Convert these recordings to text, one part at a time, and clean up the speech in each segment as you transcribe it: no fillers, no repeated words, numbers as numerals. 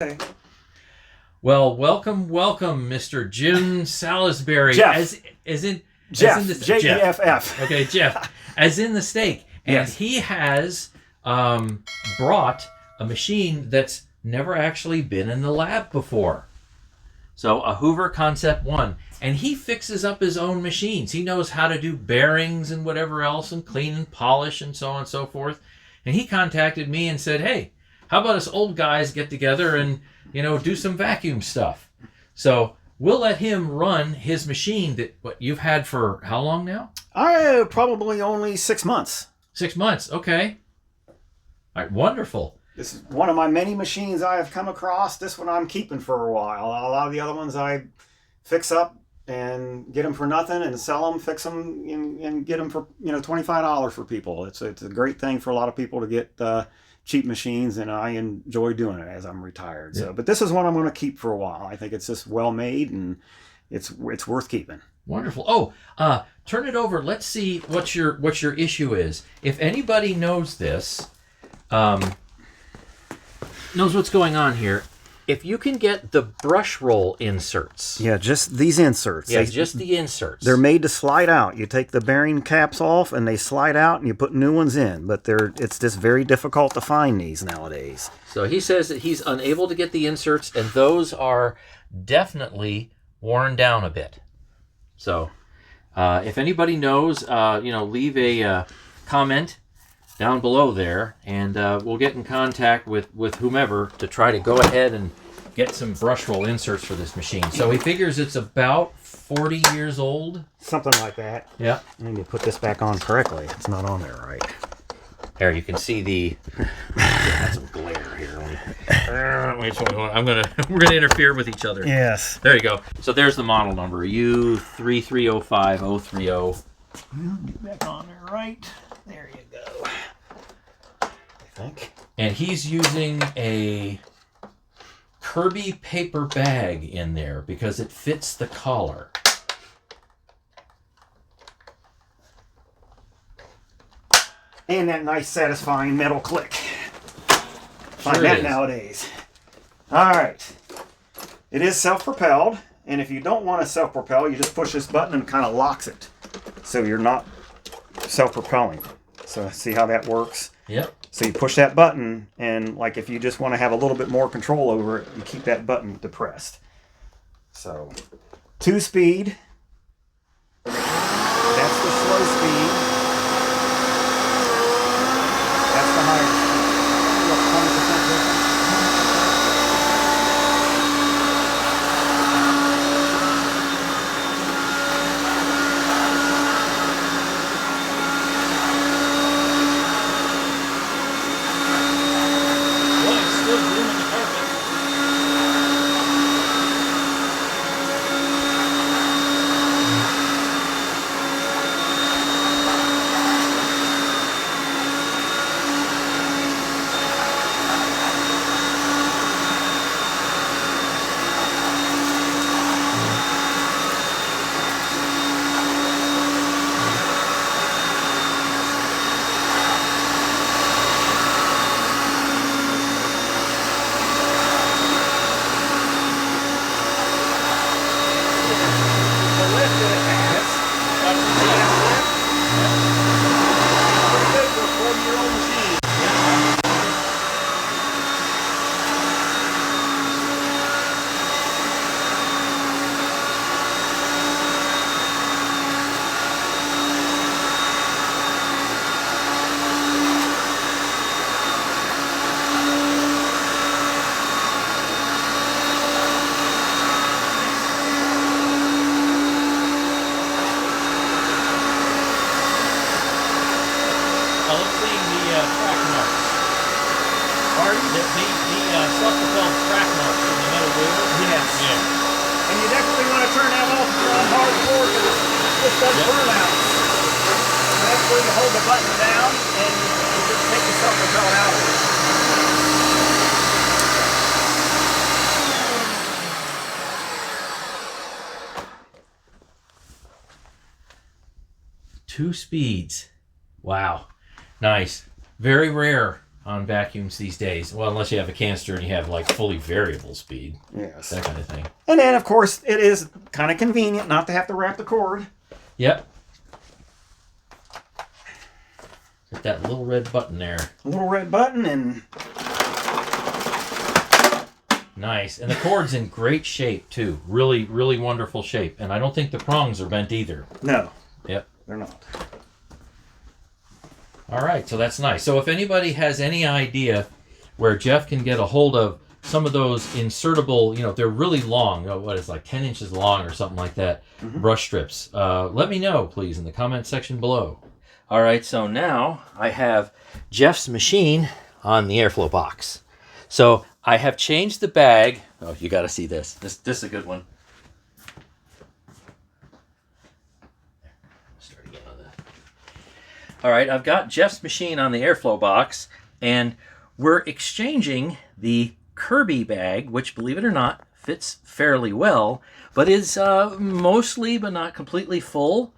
Okay. Well, welcome, Mr. Jim Salisbury. Jeff. As in Jeff. the Jeff. Okay, Jeff. As in the steak. And Yes. he has brought a machine that's never actually been in the lab before. So a Hoover Concept 1. And he fixes up his own machines. He knows how to do bearings and whatever else and clean and polish and so on and so forth. And he contacted me and said, hey, how about us old guys get together and, do some vacuum stuff? So we'll let him run his machine that what you've had for how long now? Probably only 6 months. 6 months. Okay. All right. Wonderful. This is one of my many machines I have come across. This one I'm keeping for a while. A lot of the other ones I fix up and get them for nothing and sell them, fix them, and get them for $25 for people. It's a great thing for a lot of people to get cheap machines, and I enjoy doing it as I'm retired. Yeah. So, but this is one I'm going to keep for a while. I think it's just well made and it's worth keeping. Wonderful. Oh, turn it over. Let's see what your issue is. If anybody knows this, knows what's going on here. If you can get the brush roll inserts. Yeah, just these inserts. Yeah, just the inserts. They're made to slide out. You take the bearing caps off and they slide out and you put new ones in. But it's just very difficult to find these nowadays. So he says that he's unable to get the inserts, and those are definitely worn down a bit. So if anybody knows, leave a comment down below there, and we'll get in contact with whomever to try to go ahead and get some brush roll inserts for this machine. So he figures it's about 40 years old. Something like that. Yeah. I need to put this back on correctly. It's not on there right. There, you can see the... That's some glare here. We're gonna interfere with each other. Yes. There you go. So there's the model number, U3305030. Well, get back on there right. There you go. I think. And he's using a Kirby paper bag in there because it fits the collar. And that nice satisfying metal click. Find Sure that is. nowadays. Alright. It is self-propelled, and if you don't want to self-propel, you just push this button and it kind of locks it. So you're not self-propelling. So see how that works? Yep. So you push that button, and like if you just want to have a little bit more control over it, you keep that button depressed. So 2-speed. That's the slow speed. That's the higher speed. What, 20% difference? Well, it's still grooming the carpet. The lift that it has. Pretty good for a 40-year-old machine. Now let's see the track marks. Pardon? The self-propelled track marks in the middle wheel. Yes. Yeah. And you definitely want to turn that off hardcore because this does Yep. burn out. So that's where you hold the button down and you just take the self-propelled out of it. Two speeds. Wow. Nice. Very rare on vacuums these days. Well, unless you have a canister and you have like fully variable speed. Yes. That kind of thing. And then, of course, it is kind of convenient not to have to wrap the cord. Yep. Hit that little red button there. A little red button and... Nice. And the cord's in great shape, too. Really, really wonderful shape. And I don't think the prongs are bent either. No. Yep. They're not. All right, so that's nice. So if anybody has any idea where Jeff can get a hold of some of those insertable, they're really long, what is like 10 inches long or something like that, brush strips, let me know, please, in the comment section below. All right, so now I have Jeff's machine on the airflow box. So I have changed the bag. Oh, you got to see this. This is a good one. Start again on that. All right, I've got Jeff's machine on the airflow box, and we're exchanging the Kirby bag, which, believe it or not, fits fairly well, but is mostly but not completely full,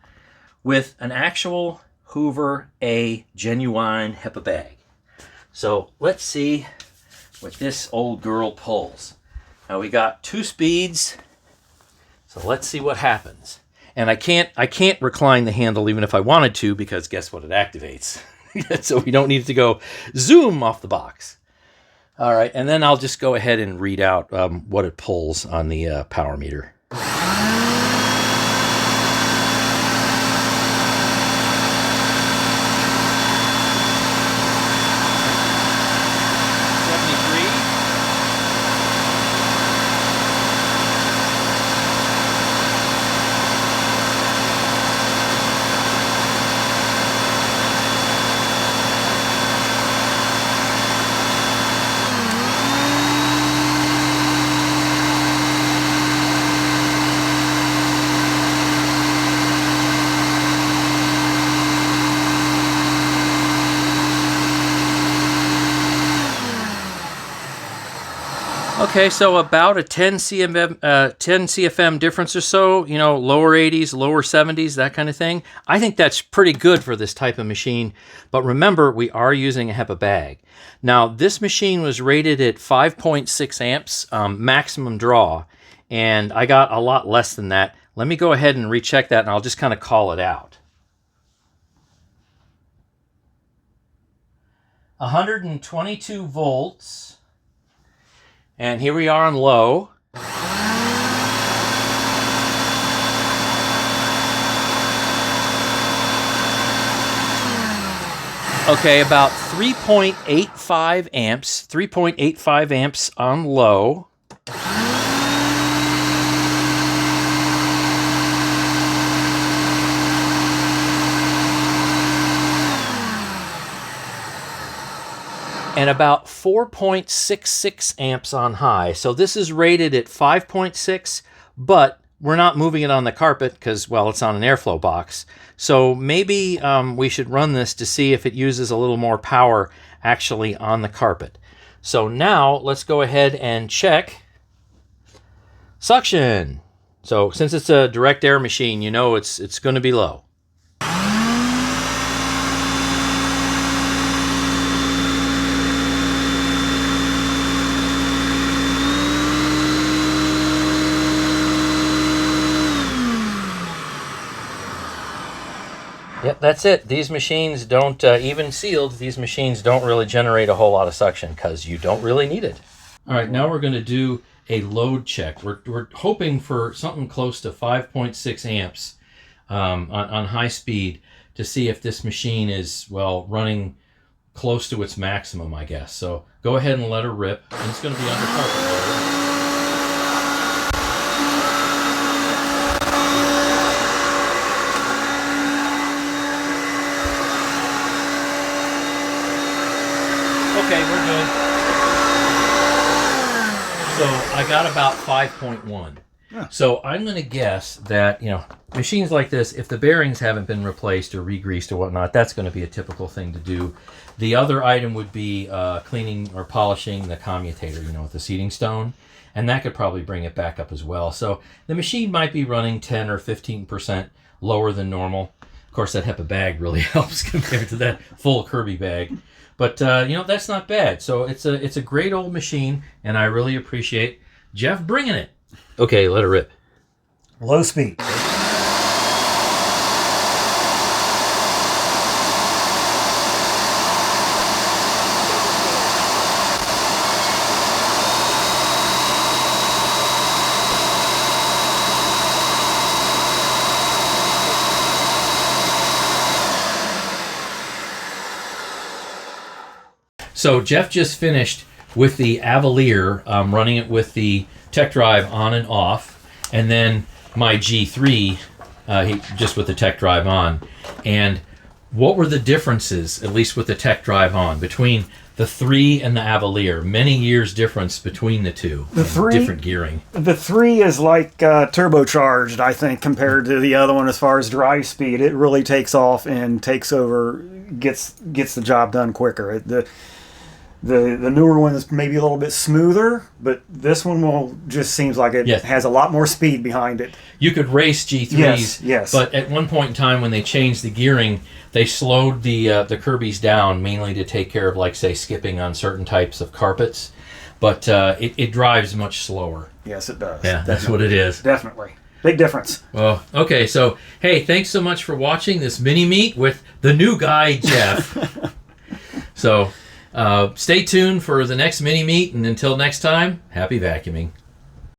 with an actual Hoover A genuine HEPA bag. So let's see what this old girl pulls. Now we got 2 speeds, so let's see what happens. And I can't recline the handle even if I wanted to, because guess what? It activates. So we don't need it to go zoom off the box. All right, and then I'll just go ahead and read out what it pulls on the power meter. Okay, so about a 10 CFM difference or so, lower 80s, lower 70s, that kind of thing. I think that's pretty good for this type of machine. But remember, we are using a HEPA bag. Now, this machine was rated at 5.6 amps maximum draw, and I got a lot less than that. Let me go ahead and recheck that, and I'll just kind of call it out. 122 volts. And here we are on low. Okay, about 3.85 amps. 3.85 amps on low. And about 4.66 amps on high. So this is rated at 5.6, but we're not moving it on the carpet because, well, it's on an airflow box. So maybe we should run this to see if it uses a little more power actually on the carpet. So now let's go ahead and check suction. So since it's a direct air machine, it's going to be low. Yep, that's it. These machines don't, even sealed, these machines don't really generate a whole lot of suction because you don't really need it. All right, now we're going to do a load check. We're hoping for something close to 5.6 amps on high speed to see if this machine is, well, running close to its maximum, I guess. So go ahead and let her rip. And it's going to be under carpet load. Okay, we're good. So I got about 5.1. Yeah. So I'm going to guess that, machines like this, if the bearings haven't been replaced or re-greased or whatnot, that's going to be a typical thing to do. The other item would be cleaning or polishing the commutator, with the seating stone. And that could probably bring it back up as well. So the machine might be running 10 or 15% lower than normal. Of course, that HEPA bag really helps compared to that full Kirby bag. But, that's not bad. So it's a great old machine, and I really appreciate Jeff bringing it. Okay, let it rip. Low speed. So Jeff just finished with the Avalier, running it with the tech drive on and off, and then my G3 just with the tech drive on. And what were the differences, at least with the tech drive on, between the 3 and the Avalier? Many years difference between the two. The 3, different gearing. The 3 is like turbocharged, I think, compared to the other one as far as drive speed. It really takes off and takes over, gets the job done quicker. The newer one is maybe a little bit smoother, but this one just seems like it has a lot more speed behind it. You could race G3s, yes. But at one point in time when they changed the gearing, they slowed the Kirbys down, mainly to take care of, like, say, skipping on certain types of carpets. But it drives much slower. Yes, it does. Yeah, that's what it is. Definitely. Big difference. Well, okay, so, hey, thanks so much for watching this mini-meet with the new guy, Jeff. So... stay tuned for the next mini-meet, and until next time, happy vacuuming.